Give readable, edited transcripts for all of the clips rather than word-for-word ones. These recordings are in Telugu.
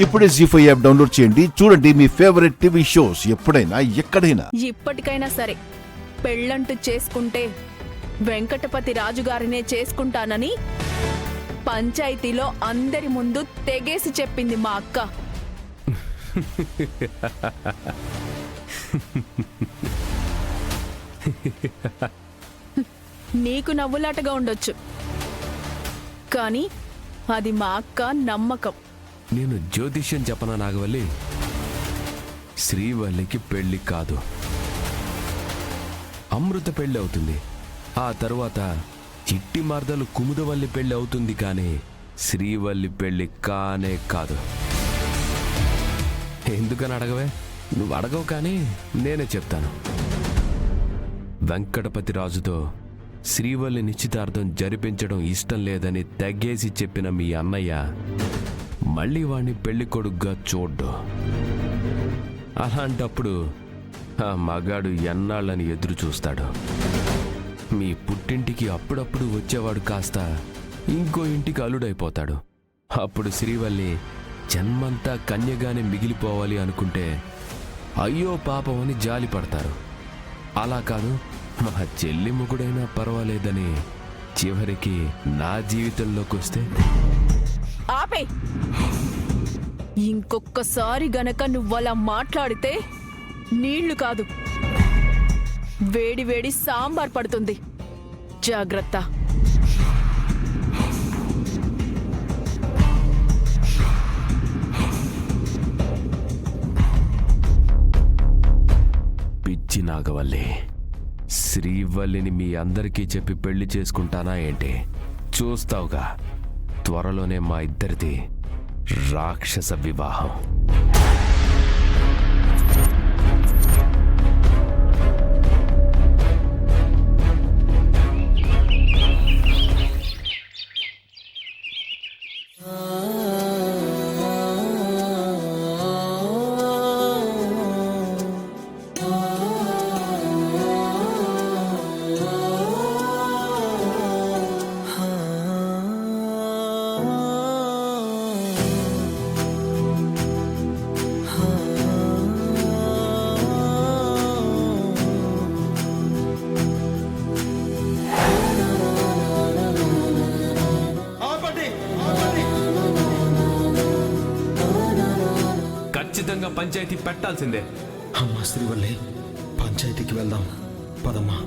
ఇప్పుడే జీ5 యాప్ డౌన్లోడ్ చేయండి. చూడండి మీ ఫేవరెట్ టీవీ షోస్ ఎప్పుడైనా ఎక్కడైనా. ఇప్పటికైనా సరే పెళ్ళంటూ చేసుకుంటే వెంకటపతి రాజుగారినే చేసుకుంటానని పంచాయతీలో అందరి ముందు తెగేసి చెప్పింది మా అక్క. నీకు నవ్వులాటగా ఉండొచ్చు, కానీ అది మా అక్క నమ్మకం. నేను జ్యోతిష్యం చెప్పనా నాగవల్లి? శ్రీవల్లికి పెళ్లి కాదు, అమృత పెళ్లి అవుతుంది. ఆ తరువాత చిట్టి మర్దలు కుముదవల్లి పెళ్లి అవుతుంది, కానీ శ్రీవల్లి పెళ్లి కానే కాదు. ఎందుకని అడగవే? నువ్వు అడగవు, కానీ నేనే చెప్తాను. వెంకటపతి రాజుతో శ్రీవల్లి నిశ్చితార్థం జరిపించడం ఇష్టం లేదని తెగేసి చెప్పిన మీ అన్నయ్య మళ్ళీ వాణ్ణి పెళ్లి కొడుగ్గా చూడ్డు. అలాంటప్పుడు ఆ మగాడు ఎన్నాళ్ళని ఎదురు చూస్తాడు. మీ పుట్టింటికి అప్పుడప్పుడు వచ్చేవాడు కాస్త ఇంకో ఇంటికి అల్లుడైపోతాడు. అప్పుడు శ్రీవల్లి జన్మంతా కన్యగానే మిగిలిపోవాలి అనుకుంటే అయ్యో పాపమని జాలి పడతారు. అలా కాదు, మా చెల్లి ముగుడైనా పర్వాలేదని చివరికి నా జీవితంలోకి వస్తే. ఆపే! ఇంకొక్కసారి గనక నువ్వలా మాట్లాడితే నీళ్లు కాదు, వేడి వేడి సాంబార్ పడుతుంది. జాగ్రత్త. పిచ్చి నాగవల్లి, శ్రీవల్లిని మీ అందరికీ చెప్పి పెళ్లి చేసుకుంటానా ఏంటి? చూస్తావుగా, త్వరలోనే మా ఇద్దరిది రాక్షస వివాహం. ఖచ్చితంగా పంచాయతీ పెట్టాల్సిందే. అమ్మా శ్రీవల్లి, పంచాయతీకి వెళ్దాం పదమ్మా.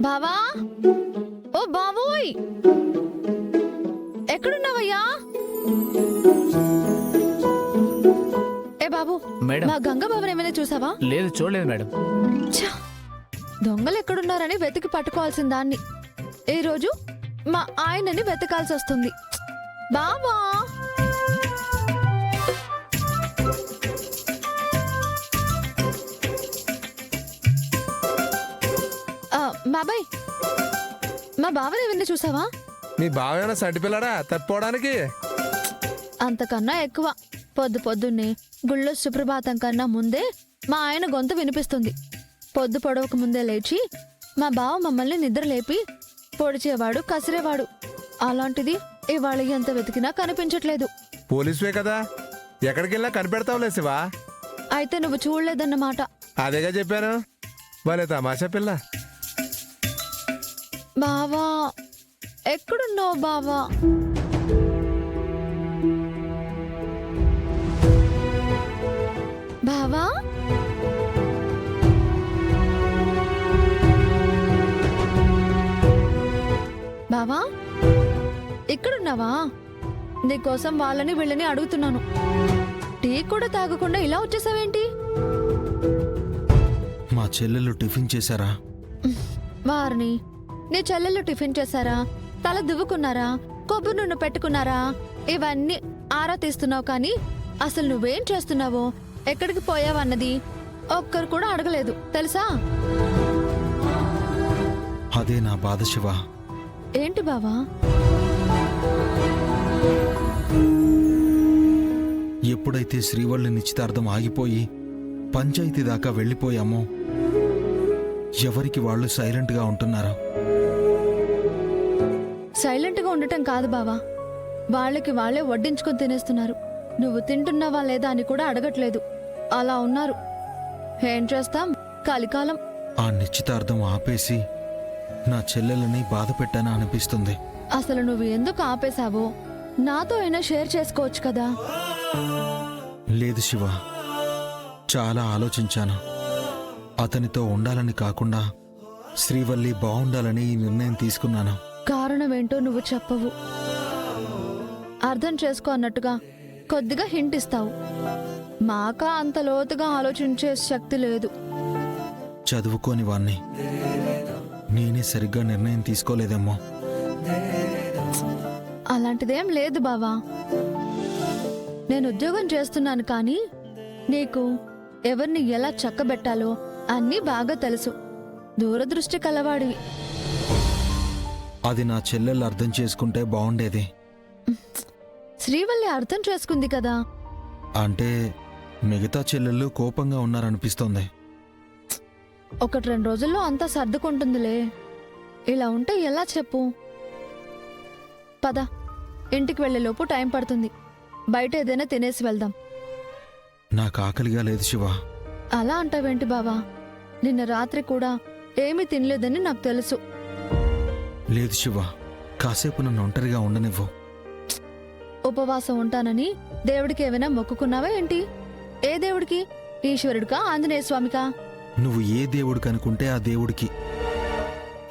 బావా, ఓ బావోయ్, ఎక్కడున్నావయ్యా? ఏ బాబు, మేడం, మా గంగ బాబుని ఏమైనా చూసావా? లేదు, చూడలేదు మేడం. ఛ! దొంగలు ఎక్కడున్నారని వెతికి పట్టుకోవాల్సిన దాన్ని ఈ రోజు మా ఆయనని వెతకాల్సి వస్తుంది. బావా, బాబాయ్, మా బావని ఏమైనా చూసావా? మీ బావేనా సంటి పిల్లడా తప్పిపోవడానికి? అంతకన్నా ఎక్కువ. పొద్దు పొద్దున్నే గుళ్ళో సుప్రభాతం కన్నా ముందే మా ఆయన గొంతు వినిపిస్తుంది. పొద్దు పొడవక ముందే లేచి మా బావ మమ్మల్ని నిద్ర లేపి పొడిచేవాడు, కసిరేవాడు. అలాంటిది ఇవాళ ఎంత వెతికినా కనిపించట్లేదు. పోలీసువే కదా, ఎక్కడికి వెళ్ళినా కనిపెడతావులే శివా. అయితే నువ్వు చూడలేదన్నమాట. అదేగా చెప్పాను, భలే తమాషా పిల్ల. బావా, ఎక్కడున్నావు బావా? బావా, బావా, ఇక్కడున్నావా? నీకోసం వాళ్ళని వీళ్ళని అడుగుతున్నాను. టీ కూడా తాగకుండా ఇలా వచ్చేసావేంటి? మా చెల్లెలు టిఫిన్ చేశారా? వారిని, నీ చెల్లెళ్ళు టిఫిన్ చేశారా? తల దువ్వుకున్నారా? కొబ్బరి నూనె పెట్టుకున్నారా? ఇవన్నీ ఆరా తీస్తున్నావు, కానీ అసలు నువ్వేం చేస్తున్నావో, ఎక్కడికి పోయావన్నది ఒక్కరు కూడా అడగలేదు తెలుసా? అదే నా బాధ శివ. ఏంటి బావా? ఎప్పుడైతే శ్రీవల్లి నిశ్చితార్థం ఆగిపోయి పంచాయతీ దాకా వెళ్ళిపోయామో ఎవరికి వాళ్ళు సైలెంట్గా ఉంటున్నారా? సైలెంట్గా ఉండటం కాదు బావా, వాళ్ళకి వాళ్ళే వడ్డించుకొని తినేస్తున్నారు. నువ్వు తింటున్నావా లేదా అని కూడా అడగట్లేదు. అలా ఉన్నారు. ఏం చేస్తాం, కలికాలం. ఆ నిశ్చితార్థం ఆపేసి నా చెల్లెలని బాధ పెట్టానా అనిపిస్తుంది. అసలు నువ్వు ఎందుకు ఆపేశావో నాతో అయినా షేర్ చేసుకోవచ్చు కదా. లేదు శివ, చాలా ఆలోచించాను. అతనితో ఉండాలని కాకుండా శ్రీవల్లి బాగుండాలని ఈ నిర్ణయం తీసుకున్నాను. కారణం ఏంటో నువ్వు చెప్పవు. అర్థం చేసుకో అన్నట్టుగా కొద్దిగా హింట్ ఇస్తావు. మాకా అంత లోతుగా ఆలోచించే శక్తి లేదు. చదువుకోని వాణ్ణి, నేనే సరిగ్గా నిర్ణయం తీసుకోలేదేమో. అలాంటిదేం లేదు బావా. నేను ఉద్యోగం చేస్తున్నాను కానీ నీకు ఎవరిని ఎలా చక్కబెట్టాలో అన్నీ బాగా తెలుసు. దూరదృష్టి కలవాడివి. అది నా చెల్లెళ్ళు అర్థం చేసుకుంటే బాగుండేది. శ్రీవల్లి అర్థం చేసుకుంది కదా. అంటే మిగతా చెల్లెళ్ళు కోపంగా ఉన్నారనిపిస్తోంది. 1-2 రోజుల్లో అంతా సర్దుకుంటుందిలే. ఇలా ఉంటే ఎలా చెప్పు. పద, ఇంటికి వెళ్లేలోపు టైం పడుతుంది. బయట ఏదైనా తినేసి వెళ్దాం. నాకు ఆకలిగా లేదు శివ. అలా అంటావేంటి బావా? నిన్న రాత్రి కూడా ఏమీ తినలేదని నాకు తెలుసు. లేదు శివ, కాసేపు నన్ను ఒంటరిగా ఉండనివ్వు. ఉపవాసం ఉంటానని దేవుడికి ఏమైనా మొక్కుకున్నావా ఏంటి? ఏ దేవుడికి? ఈశ్వరుడికా, ఆంజనేయ స్వామికా? నువ్వు ఏ దేవుడికి అనుకుంటే ఆ దేవుడికి.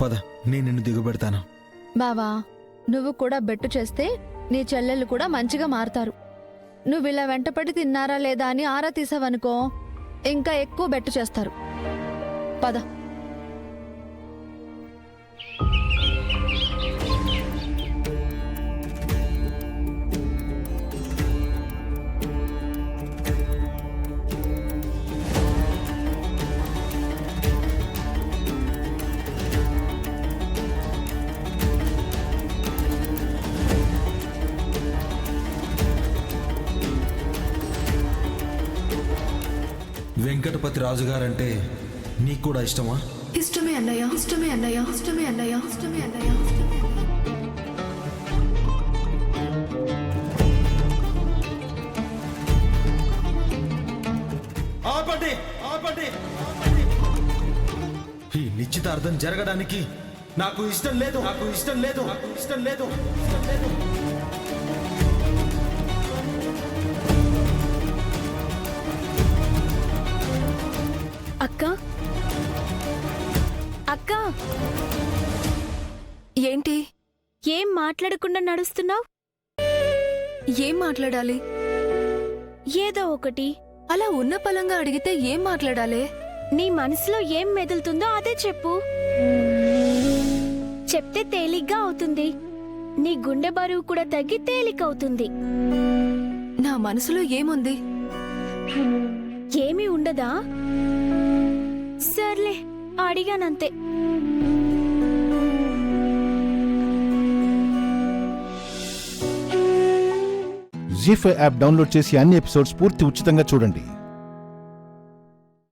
పద, నేను నిన్ను దిగబెడతాను. బావా, నువ్వు కూడా బెట్టు చేస్తే నీ చెల్లెళ్ళు కూడా మంచిగా మారతారు. నువ్విలా వెంటపడి తిన్నారా లేదా అని ఆరా తీసావనుకో, ఇంకా ఎక్కువ బెట్టు చేస్తారు. పద. వెంకటపతి రాజుగారంటే నీకు కూడా ఇష్టమా? ఇష్టమే అన్నయ్య, ఇష్టమే అన్నయ్య, ఇష్టమే అన్నయ్య, ఇష్టమే అన్నయ్య. ఆపండి, ఆపండి, ఈ నిశ్చితార్థం జరగడానికి నాకు ఇష్టం లేదు. నాకు ఇష్టం లేదు. నాకు ఇష్టం లేదు. ఇష్టం లేదు. అక్క, అక్క, ఏంటి ఏం మాట్లాడకుండా నడుస్తున్నావు? ఏం మాట్లాడాలి? ఏదో ఒకటి. అలా ఉన్న పలంగా అడిగితే ఏం మాట్లాడాలి? నీ మనసులో ఏం మెదులుతుందో అదే చెప్పు. చెప్తే తేలిగ్గా అవుతుంది. నీ గుండె బరువు కూడా తగ్గి తేలికవుతుంది. నా మనసులో ఏముంది? ఏమీ ఉండదా? సర్లే, అడిగానంతే. జీ5 యాప్ డౌన్లోడ్ చేసి అన్ని ఎపిసోడ్స్ పూర్తి ఉచితంగా చూడండి.